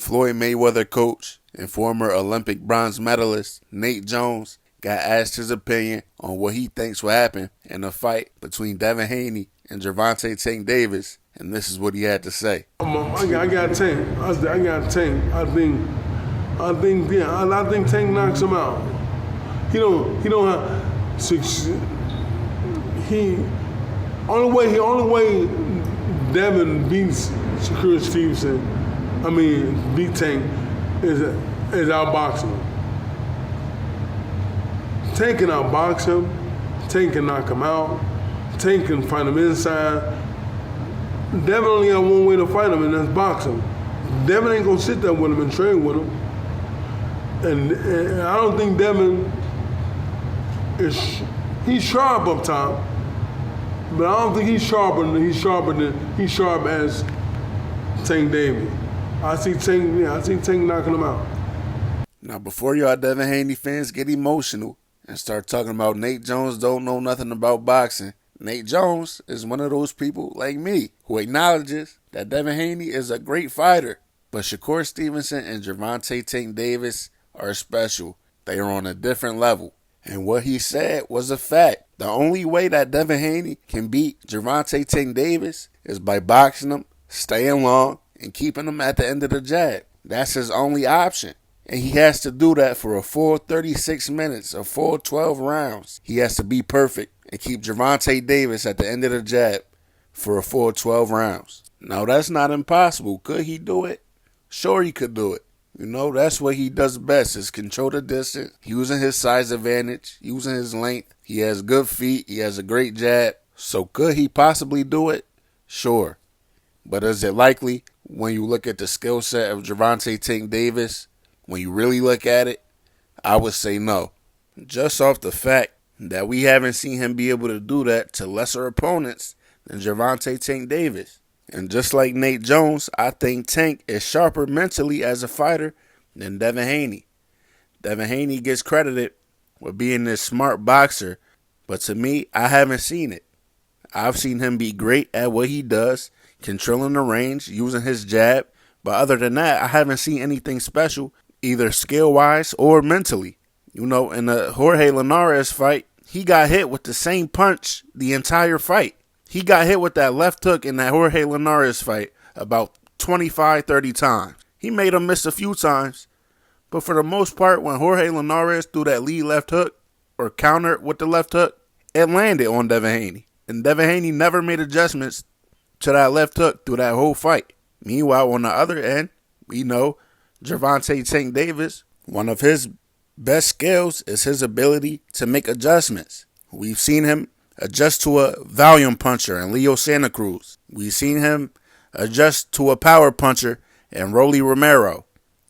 Floyd Mayweather coach and former Olympic bronze medalist Nate Jones got asked his opinion on what he thinks will happen in a fight between Devin Haney and Gervonta Tank Davis, and this is what he had to say. I got Tank. I got Tank. I think Tank knocks him out. He don't have succeed. Only way Devin beats Shakur Stevenson, beat Tank, is outboxing him. Tank can outbox him. Tank can knock him out. Tank can fight him inside. Devin only got one way to fight him, and that's box him. Devin ain't gonna sit there with him and train with him. And I don't think Devin he's sharp up top, but I don't think he's sharp as Tank Davis. I see Tank knocking him out. Now, before y'all Devin Haney fans get emotional and start talking about Nate Jones don't know nothing about boxing, Nate Jones is one of those people like me who acknowledges that Devin Haney is a great fighter, but Shakur Stevenson and Gervonta Tank Davis are special. They are on a different level. And what he said was a fact. The only way that Devin Haney can beat Gervonta Tank Davis is by boxing him, staying long, and keeping him at the end of the jab. That's his only option. And he has to do that for a full 36 minutes, a full 12 rounds. He has to be perfect and keep Gervonta Davis at the end of the jab for a full 12 rounds. Now, that's not impossible. Could he do it? Sure, he could do it. That's what he does best, is control the distance, using his size advantage, using his length. He has good feet. He has a great jab. So could he possibly do it? Sure. But is it likely when you look at the skill set of Gervonta Tank Davis? When you really look at it, I would say no. Just off the fact that we haven't seen him be able to do that to lesser opponents than Gervonta Tank Davis. And just like Nate Jones, I think Tank is sharper mentally as a fighter than Devin Haney. Devin Haney gets credited with being this smart boxer, but to me, I haven't seen it. I've seen him be great at what he does, controlling the range, using his jab, but other than that, I haven't seen anything special, either skill-wise or mentally. In the Jorge Linares fight, he got hit with the same punch the entire fight. He got hit with that left hook in that Jorge Linares fight about 25, 30 times. He made him miss a few times, but for the most part, when Jorge Linares threw that lead left hook or countered with the left hook, it landed on Devin Haney. And Devin Haney never made adjustments to that left hook through that whole fight. Meanwhile, on the other end, we know Gervonta Tank Davis, one of his best skills is his ability to make adjustments. We've seen him adjust to a volume puncher in Leo Santa Cruz. We've seen him adjust to a power puncher in Rolly Romero.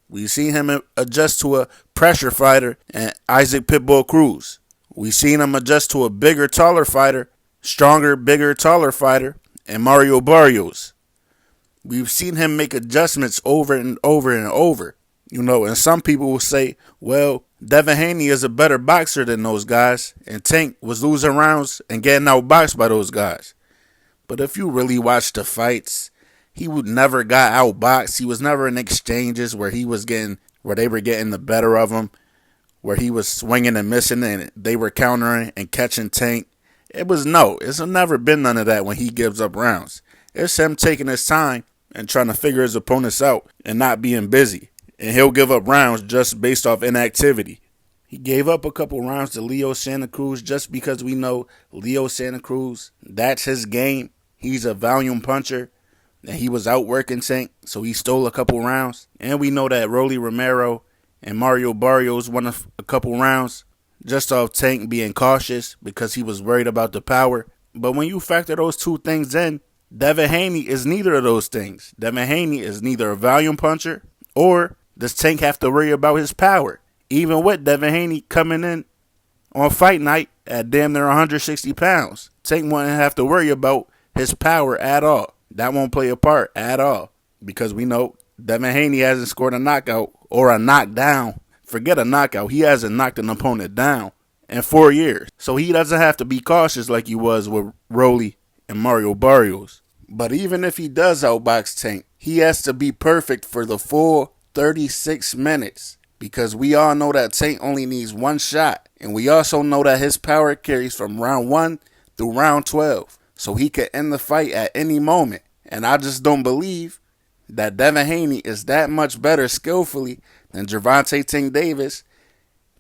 We've seen him adjust to a pressure fighter in Isaac Pitbull Cruz. We've seen him adjust to a bigger, taller fighter, stronger, bigger, taller fighter in Mario Barrios. We've seen him make adjustments over and over and over. And some people will say, well, Devin Haney is a better boxer than those guys, and Tank was losing rounds and getting outboxed by those guys. But if you really watch the fights, he never got outboxed. He was never in exchanges where they were getting the better of him, where he was swinging and missing and they were countering and catching Tank. It's never been none of that when he gives up rounds. It's him taking his time and trying to figure his opponents out and not being busy. And he'll give up rounds just based off inactivity. He gave up a couple rounds to Leo Santa Cruz just because we know Leo Santa Cruz, that's his game. He's a volume puncher, and he was outworking Tank, so he stole a couple rounds. And we know that Rolly Romero and Mario Barrios won a couple rounds just off Tank being cautious because he was worried about the power. But when you factor those two things in, Devin Haney is neither of those things. Devin Haney is neither a volume puncher or does Tank have to worry about his power. Even with Devin Haney coming in on fight night at damn near 160 pounds, Tank won't have to worry about his power at all. That won't play a part at all because we know Devin Haney hasn't scored a knockout or a knockdown. Forget a knockout. He hasn't knocked an opponent down in 4 years. So he doesn't have to be cautious like he was with Rolly and Mario Barrios. But even if he does outbox Tank, he has to be perfect for the full 36 minutes because we all know that Tank only needs one shot. And we also know that his power carries from round 1 through round 12. So he could end the fight at any moment. And I just don't believe that Devin Haney is that much better skillfully than Gervonta Tank Davis,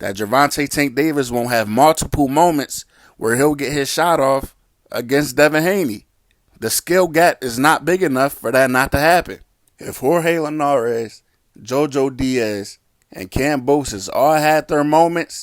that Gervonta Tank Davis won't have multiple moments where he'll get his shot off against Devin Haney. The skill gap is not big enough for that not to happen. If Jorge Linares, Jojo Diaz, and Kambosos all had their moment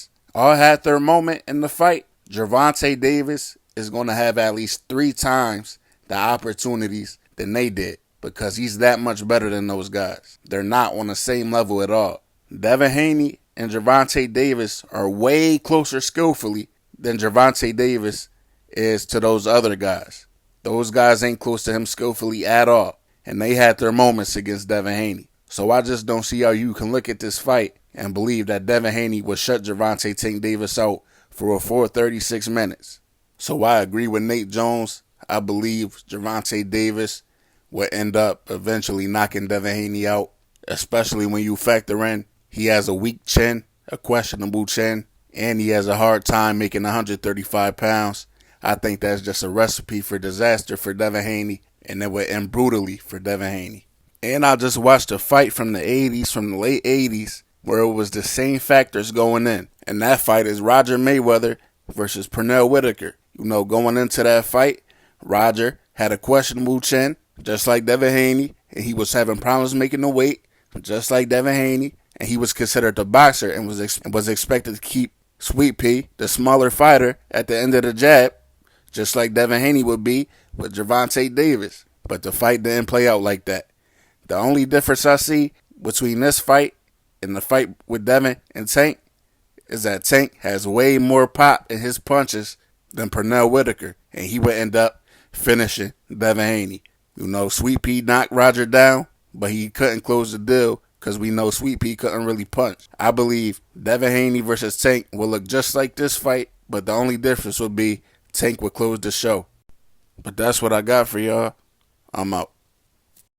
in the fight, Gervonta Davis is going to have at least 3 times the opportunities than they did because he's that much better than those guys. They're not on the same level at all. Devin Haney and Gervonta Davis are way closer skillfully than Gervonta Davis is to those other guys. Those guys ain't close to him skillfully at all. And they had their moments against Devin Haney. So I just don't see how you can look at this fight and believe that Devin Haney would shut Gervonta Tank Davis out for a full 36 minutes. So I agree with Nate Jones. I believe Gervonta Davis will end up eventually knocking Devin Haney out, especially when you factor in he has a weak chin, a questionable chin, and he has a hard time making 135 pounds. I think that's just a recipe for disaster for Devin Haney, and it would end brutally for Devin Haney. And I just watched a fight from the late 80s, where it was the same factors going in. And that fight is Roger Mayweather versus Pernell Whitaker. You know, going into that fight, Roger had a questionable chin, just like Devin Haney, and he was having problems making the weight, just like Devin Haney, and he was considered the boxer and was expected to keep Sweet Pea, the smaller fighter, at the end of the jab, just like Devin Haney would be with Gervonta Davis. But the fight didn't play out like that. The only difference I see between this fight and the fight with Devin and Tank is that Tank has way more pop in his punches than Pernell Whitaker, and he would end up finishing Devin Haney. You know, Sweet Pea knocked Roger down, but he couldn't close the deal because we know Sweet Pea couldn't really punch. I believe Devin Haney versus Tank will look just like this fight, but the only difference would be Tank would close the show. But that's what I got for y'all. I'm out.